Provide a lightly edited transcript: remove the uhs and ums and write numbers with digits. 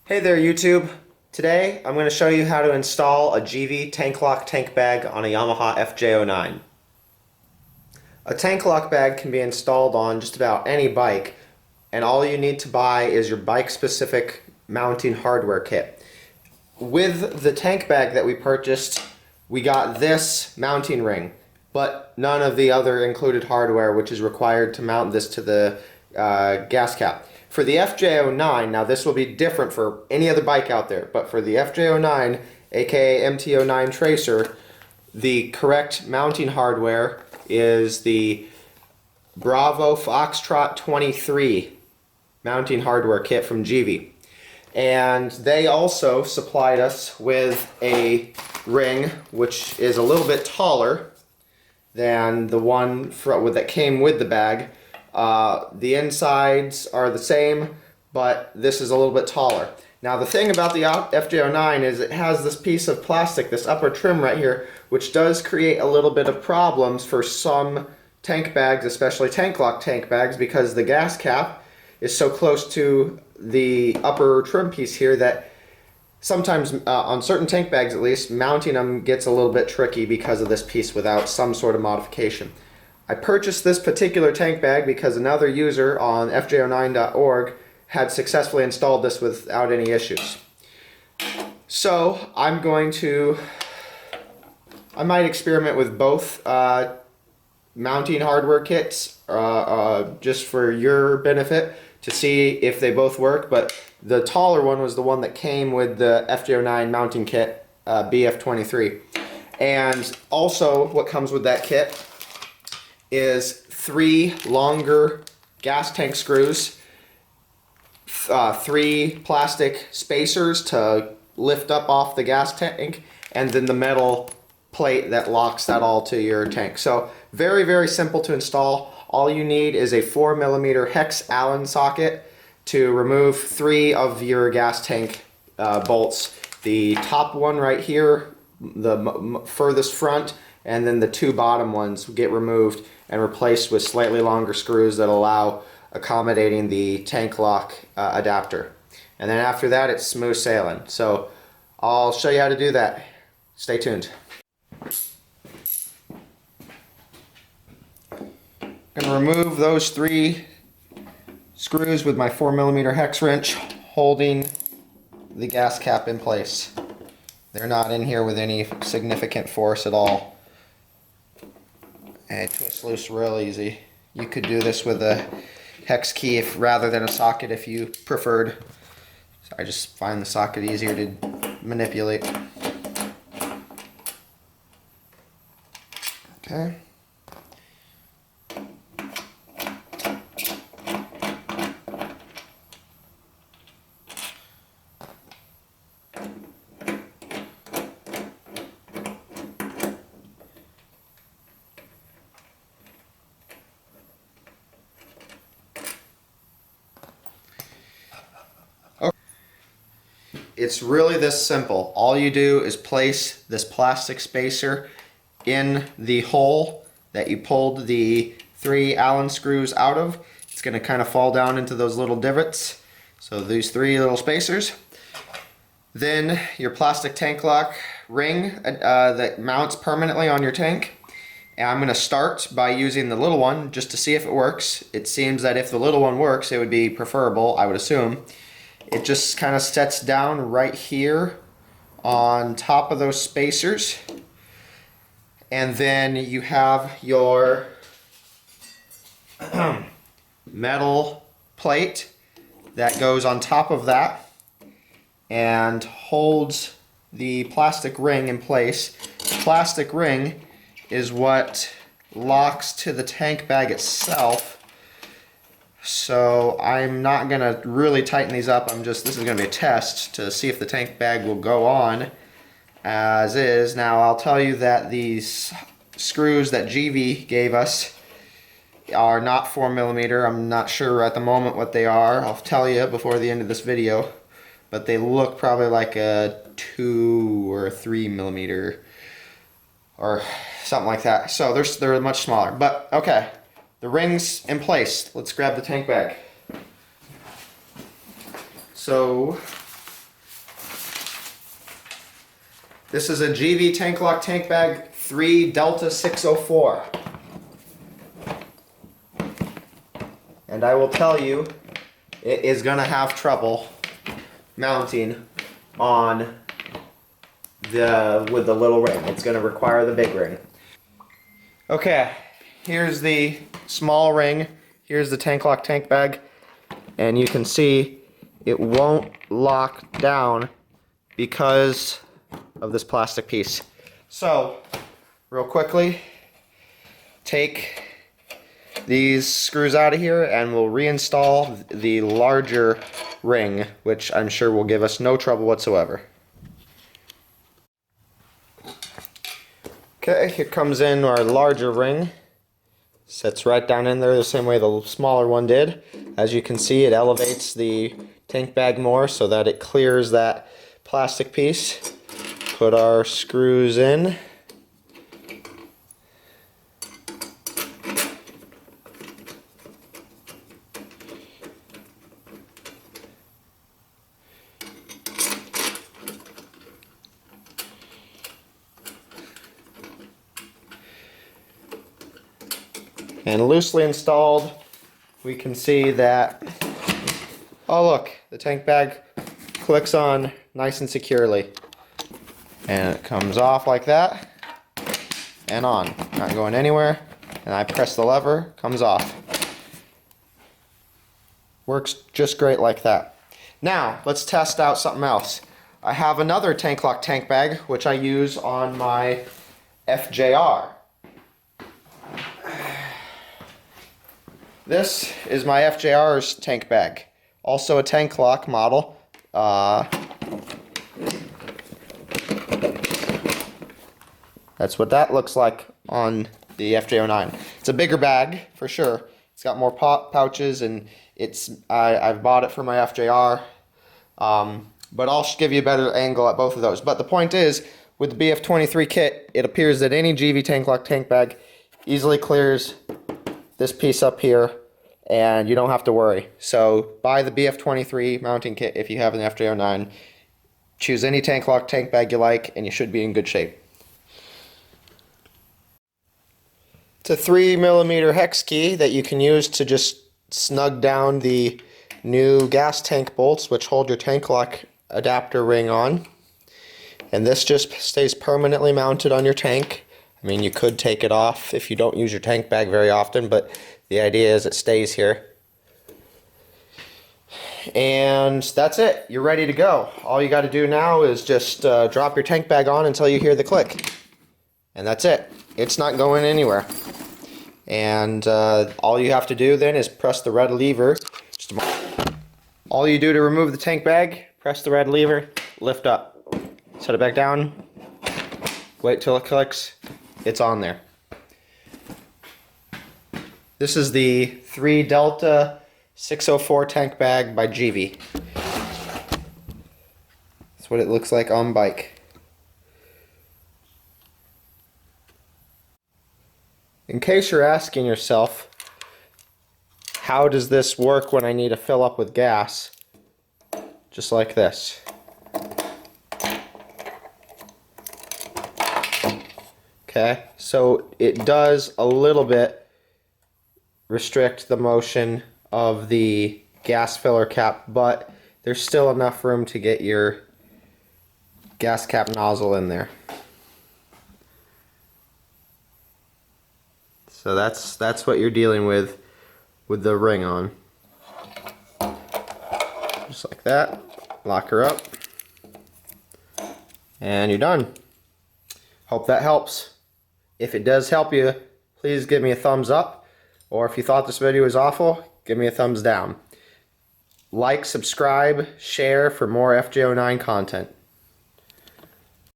Hey there YouTube. Today I'm going to show you how to install a Givi tank lock tank bag on a Yamaha FJ-09. A tank lock bag can be installed on just about any bike, and all you need to buy is your bike specific mounting hardware kit. With the tank bag that we purchased, we got this mounting ring, but none of the other included hardware which is required to mount this to the gas cap. For the FJ-09, now this will be different for any other bike out there, but for the FJ-09, aka MT-09 Tracer, the correct mounting hardware is the Bravo Foxtrot 23 mounting hardware kit from Givi. And they also supplied us with a ring which is a little bit taller than the one that came with the bag. The insides are the same, but this is a little bit taller. Now the thing about the FJ-09 is it has this piece of plastic, this upper trim right here, which does create a little bit of problems for some tank bags, especially tank lock tank bags, because the gas cap is so close to the upper trim piece here that sometimes, on certain tank bags at least, mounting them gets a little bit tricky because of this piece without some sort of modification. I purchased this particular tank bag because another user on fj09.org had successfully installed this without any issues. So I might experiment with both mounting hardware kits just for your benefit to see if they both work, but the taller one was the one that came with the FJ-09 mounting kit, BF23. And also what comes with that kit is 3 longer gas tank screws, 3 plastic spacers to lift up off the gas tank, and then the metal plate that locks that all to your tank. So very, very simple to install. All you need is a 4mm hex Allen socket to remove 3 of your gas tank bolts. The top one right here, the furthest front, and then the 2 bottom ones get removed and replaced with slightly longer screws that allow accommodating the tank lock adapter. And then after that, it's smooth sailing. So I'll show you how to do that. Stay tuned. I'm going to remove those 3 screws with my 4mm hex wrench holding the gas cap in place. They're not in here with any significant force at all. And it twists loose real easy. You could do this with a hex key rather than a socket if you preferred. So I just find the socket easier to manipulate. Okay. It's really this simple. All you do is place this plastic spacer in the hole that you pulled the 3 Allen screws out of. It's going to kind of fall down into those little divots. So these 3 little spacers. Then your plastic tank lock ring that mounts permanently on your tank. And I'm going to start by using the little one just to see if it works. It seems that if the little one works, it would be preferable, I would assume. It just kind of sets down right here on top of those spacers. And then you have your metal plate that goes on top of that and holds the plastic ring in place. The plastic ring is what locks to the tank bag itself. So I'm not going to really tighten these up. This is going to be a test to see if the tank bag will go on as is. Now I'll tell you that these screws that Givi gave us are not 4mm. I'm not sure at the moment what they are. I'll tell you before the end of this video. But they look probably like a 2 or 3mm or something like that. So they're much smaller. But okay. The ring's in place. Let's grab the tank bag. So This is a Givi tank lock tank bag 3 Delta 604. And I will tell you, it is going to have trouble mounting on with the little ring. It's going to require the big ring. Okay, here's the small ring. Here's the tank lock tank bag. And you can see it won't lock down because of this plastic piece. So, real quickly, take these screws out of here and we'll reinstall the larger ring, which I'm sure will give us no trouble whatsoever. Okay, here comes in our larger ring. Sits right down in there the same way the smaller one did. As you can see, it elevates the tank bag more so that it clears that plastic piece. Put our screws in. And loosely installed, we can see that, oh look, the tank bag clicks on nice and securely. And it comes off like that, and on. Not going anywhere, and I press the lever, comes off. Works just great like that. Now, let's test out something else. I have another tank lock tank bag, which I use on my FJR. This is my FJR's tank bag. Also a tank lock model. That's what that looks like on the FJ-09. It's a bigger bag for sure. It's got more pouches, and I've bought it for my FJR. But I'll give you a better angle at both of those. But the point is, with the BF23 kit, it appears that any Givi tank lock tank bag easily clears this piece up here, and you don't have to worry. So buy the BF23 mounting kit if you have an FJ-09. Choose any tank lock tank bag you like, and you should be in good shape. It's a 3mm hex key that you can use to just snug down the new gas tank bolts, which hold your tank lock adapter ring on. And this just stays permanently mounted on your tank. I mean, you could take it off if you don't use your tank bag very often, but the idea is it stays here. And that's it. You're ready to go. All you got to do now is just drop your tank bag on until you hear the click. And that's it. It's not going anywhere. And all you have to do then is press the red lever. All you do to remove the tank bag, press the red lever, lift up. Set it back down, wait till it clicks, it's on there. This is the 3 Delta 604 tank bag by Givi. That's what it looks like on bike. In case you're asking yourself, how does this work when I need to fill up with gas? Just like this. Okay, so it does a little bit restrict the motion of the gas filler cap, but there's still enough room to get your gas cap nozzle in there. So that's what you're dealing with the ring on. Just like that. Lock her up. And you're done. Hope that helps. If it does help you, please give me a thumbs up, or if you thought this video was awful, give me a thumbs down. Like, subscribe, share for more FJ-09 content.